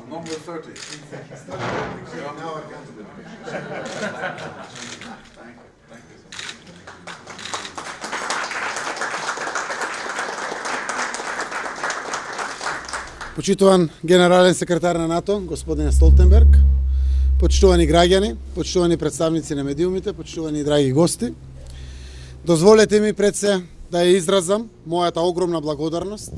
Number 30. Почитуван генерален секретар на НАТО, господин Столтенберг, почитувани граѓани, почитувани представници на медиумите, почитувани драги гости, дозволете ми пред се да ја изразам мојата огромна благодарност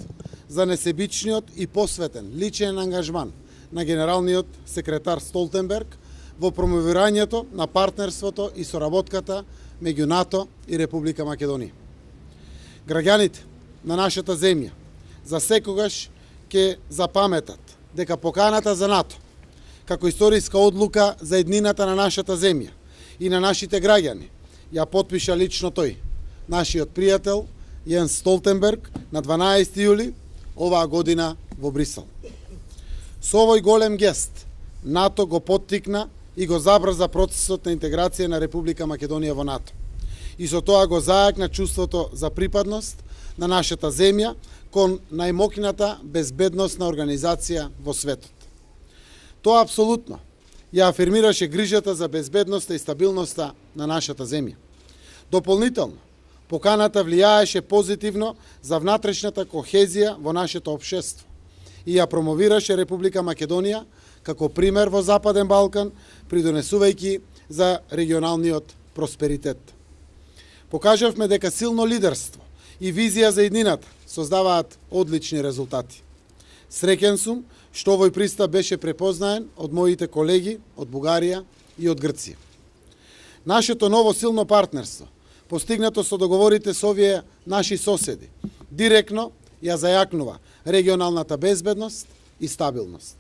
за несебичниот и посветен личен ангажман на генералниот секретар Столтенберг во промовирањето на партнерството и соработката меѓу НАТО и Република Македонија. Граѓаните на нашата земја за секогаш ќе запаметат дека поканата за НАТО како историска одлука за еднината на нашата земја и на нашите граѓани ја потпиша лично тој, нашиот пријател Јенс Столтенберг на 12 јули оваа година во Брисел. Со овој голем гест НАТО го поттикна и го забрза процесот на интеграција на Република Македонија во НАТО. И со тоа го зајакна чувството за припадност на нашата земја кон најмокната безбедносна организација во светот. Тоа апсолутно ја афирмираше грижата за безбедноста и стабилноста на нашата земја. Дополнително, поканата влијаеше позитивно за внатрешната кохезија во нашето општество и ја промовираше Република Македонија како пример во Западен Балкан, придонесувајќи за регионалниот просперитет. Покажавме дека силно лидерство и визија за еднината создаваат одлични резултати. Среќен сум што овој пристап беше препознаен од моите колеги од Бугарија и од Грција. Нашето ново силно партнерство, постигнато со договорите со овие наши соседи, директно ја зајакнува регионалната безбедност и стабилност.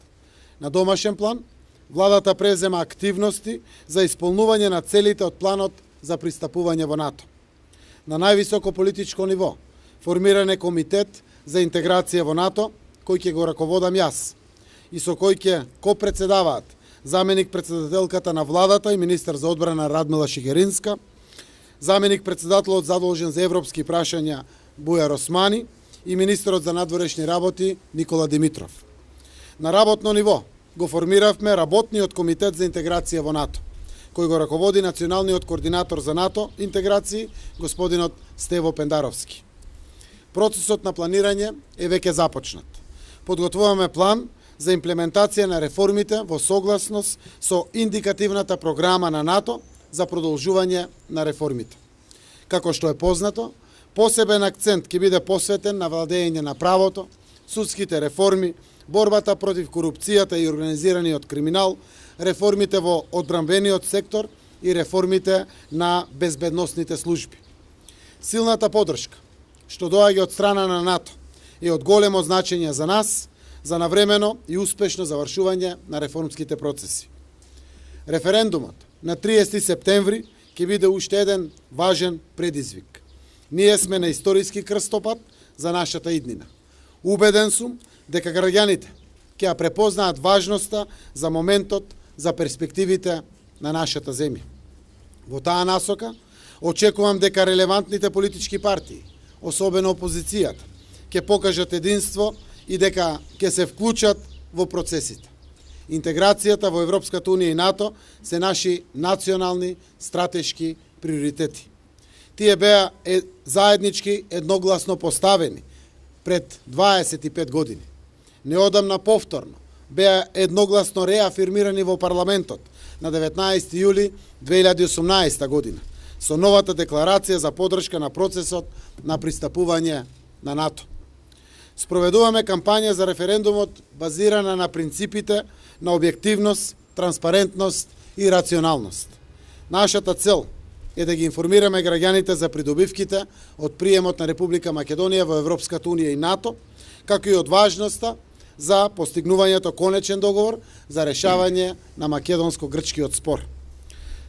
На домашен план, владата презема активности за исполнување на целите од планот за пристапување во НАТО. На највисоко политичко ниво формиран е комитет за интеграција во НАТО, кој ќе го раководам јас и со кој ќе копредседаваат заменик председателката на владата и министар за одбрана Радмила Шигеринска, заменик председателот задолжен за европски прашања Бујар Османи и министерот за надворешни работи Никола Димитров. На работно ниво го формиравме работниот комитет за интеграција во НАТО, кој го раководи националниот координатор за НАТО интеграции, господинот Стево Пендаровски. Процесот на планирање е веќе започнат. Подготвуваме план за имплементација на реформите во согласност со индикативната програма на НАТО за продолжување на реформите. Како што е познато, посебен акцент ќе биде посветен на владење на правото, судските реформи, борбата против корупцијата и организираниот криминал, реформите во одбранбениот сектор и реформите на безбедносните служби. Силната поддршка што доаѓа од страна на НАТО е од големо значење за нас, за навремено и успешно завршување на реформските процеси. Референдумот на 30 септември ќе биде уште еден важен предизвик. Ние сме на историски крстопат за нашата иднина. Убеден сум дека граѓаните ќе ја препознаат важноста за моментот, за перспективите на нашата земја. Во таа насока, очекувам дека релевантните политички партии, особено опозицијата, ќе покажат единство и дека ќе се вклучат во процесите. Интеграцијата во Европската Унија и НАТО се наши национални стратешки приоритети. Тие беа заеднички едногласно поставени пред 25 години. Неодамна повторно беа едногласно реафирмирани во парламентот на 19 јули 2018 година со новата декларација за поддршка на процесот на пристапување на НАТО. Спроведуваме кампања за референдумот базирана на принципите на објективност, транспарентност и рационалност. Нашата цел е да ги информираме граѓаните за придобивките од приемот на Република Македонија во Европската Унија и НАТО, како и од важноста за постигнувањето конечен договор за решавање на македонско-грчкиот спор.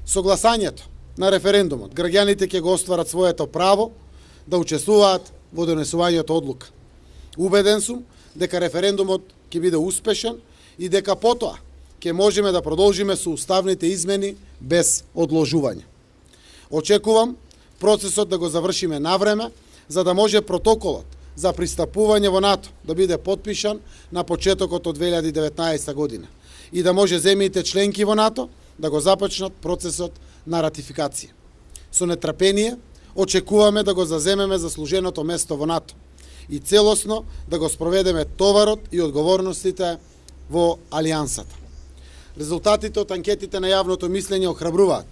Согласањето на референдумот, граѓаните ќе го остварат своето право да учествуваат во донесувањето одлука. Убеден сум дека референдумот ќе биде успешен и дека потоа ќе можеме да продолжиме со уставните измени без одложување. Очекувам процесот да го завршиме навреме, за да може протоколот за пристапување во НАТО да биде потпишан на почетокот од 2019 година и да може земјите членки во НАТО да го започнат процесот на ратификација. Со нетрпение очекуваме да го заземеме заслуженото место во НАТО и целосно да го спроведеме товарот и одговорностите во Алијансата. Резултатите од анкетите на јавното мислење охрабруваат.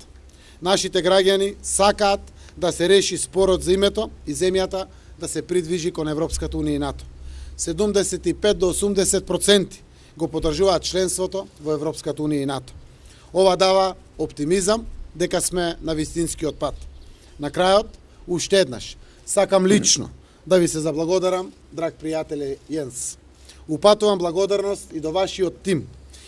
Нашите граѓани сакаат да се реши спорот за името и земјата да се придвижи кон Европската унија и НАТО. 75 до 80% го поддржуваат членството во Европската унија и НАТО. Ова дава оптимизам дека сме на вистинскиот пат. На крајот, уште еднаш, сакам лично да ви се заблагодарам, драг пријателе Јенс. Упатувам благодарност и до вашиот тим,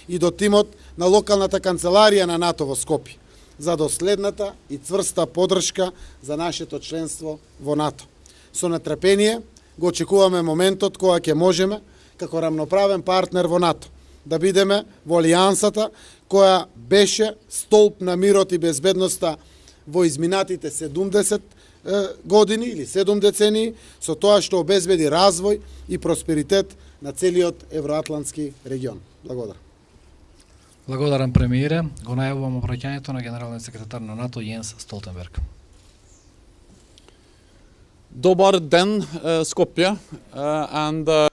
и до тимот на локалната канцеларија на НАТО во Скопје, за доследната и цврста поддршка за нашето членство во НАТО. Со нетрпение го очекуваме моментот кога ќе можеме, како рамноправен партнер во НАТО, да бидеме во Алијансата која беше столб на мирот и безбедноста во изминатите 70 години или 7 децении, со тоа што обезбеди развој и просперитет на целиот евроатлантски регион. Благодарам. Благодарам, премиере. Го најавувам обраќањето на генералниот секретар на НАТО Јенс Столтенберг. Добар ден, Skopje, and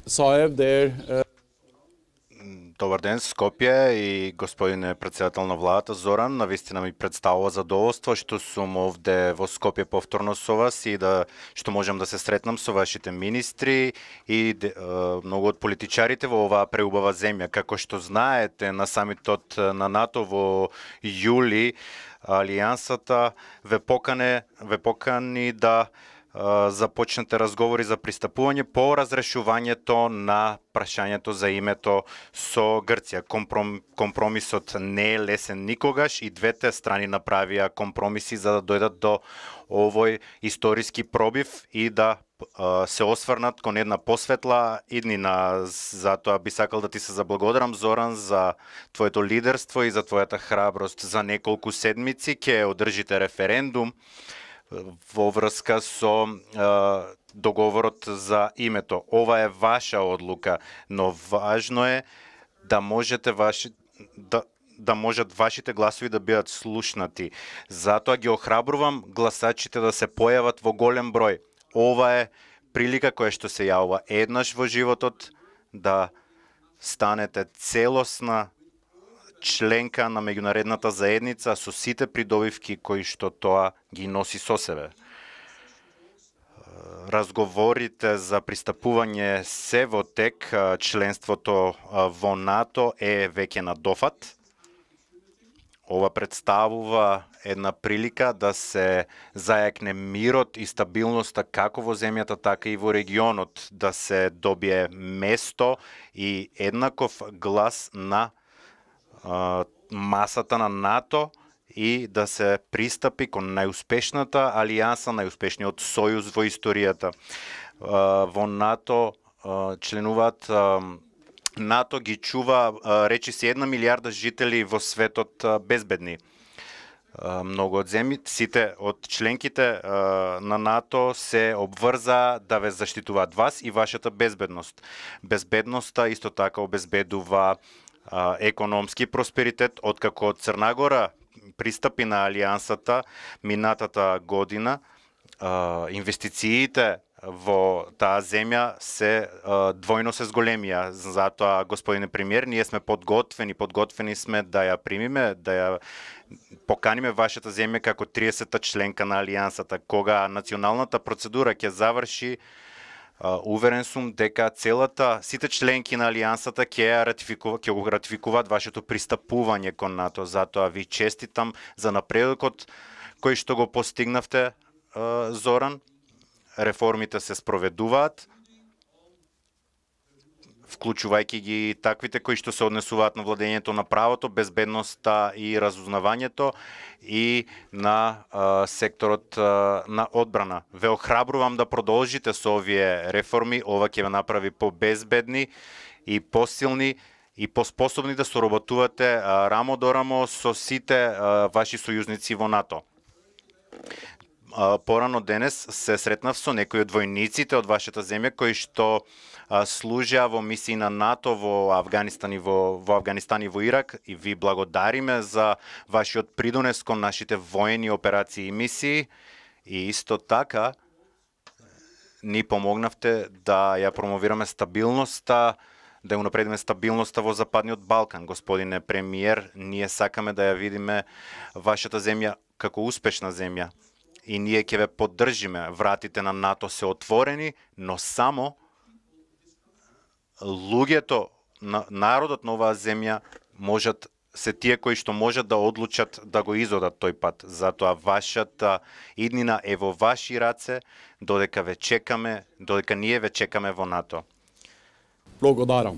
Zaev there. Добар ден, Скопје и господине председател на владата Зоран. Навистина ми представува задоволство што сум овде во Скопје повторно со вас и што можам да се сретнам со вашите министри и многу од политичарите во оваа преубава земја. Како што знаете, на самитот на НАТО во јули Алијансата ве покани да започнете разговори за пристапување по разрешувањето на прашањето за името со Грција. Компромисот не е лесен никогаш и двете страни направија компромиси за да дојдат до овој историски пробив и да се осврнат кон една посветла иднина. Затоа би сакал да ти се заблагодарам, Зоран, за твоето лидерство и за твојата храброст. За неколку седмици ќе одржите референдум во врска со договорот за името. Ова е ваша одлука, но важно е да можете да можат вашите гласови да бидат слушнати. Затоа ги охрабрувам гласачите да се појават во голем број. Ова е прилика која што се јавува еднаш во животот да станете целосна членка на меѓунаредната заедница со сите придобивки кои што тоа ги носи со себе. Разговорите за пристапување се во тек, членството во НАТО е веќе на дофат. Ова представува една прилика да се зајакне мирот и стабилноста како во земјата, така и во регионот, да се добие место и еднаков глас на масата на НАТО и да се пристапи кон најуспешната алијанса, најуспешниот сојуз во историјата. Во НАТО членуваат НАТО ги чува речиси 1 милијарда жители во светот безбедни. Многу од сите од членките на НАТО се обврза да ве заштитуваат вас и вашата безбедност. Безбедноста исто така обезбедува економски просперитет, откако Црна Гора пристапи на Алијансата минатата година, инвестициите во таа земја се двојно се зголемија. Затоа, господине премиер, ние сме подготвени сме да ја примиме, да ја поканиме вашата земја како 30-та членка на Алијансата. Кога националната процедура ќе заврши, уверен сум дека сите членки на Алијансата ќе го ратификуваат вашето пристапување кон НАТО. Затоа ви честитам за напредокот кој што го постигнавте, Зоран. Реформите се спроведуваат, вклучувајќи ги таквите кои што се однесуваат на владењето на правото, безбедноста и разузнавањето и на секторот на одбрана. Ве охрабрувам да продолжите со овие реформи, ова ќе ве направи побезбедни и посилни и поспособни да соработувате рамо до рамо со сите ваши сојузници во НАТО. Порано денес се сретнав со некои од војниците од вашата земја кои што служеа во мисии на НАТО во Авганистан и во Ирак и ви благодариме за вашиот придонес кон нашите воени операции и мисии и исто така ни помогнавте да ја промовираме стабилноста, да ја унапредиме стабилноста во Западниот Балкан. Господине премиер, ние сакаме да ја видиме вашата земја како успешна земја и ние ќе ве поддржиме. Вратите на НАТО се отворени, но само луѓето, народот на оваа земја се тие кои што можат да одлучат да го изодат тој пат. Затоа вашата иднина е во ваши раце, додека ние ве чекаме во НАТО. Благодарам.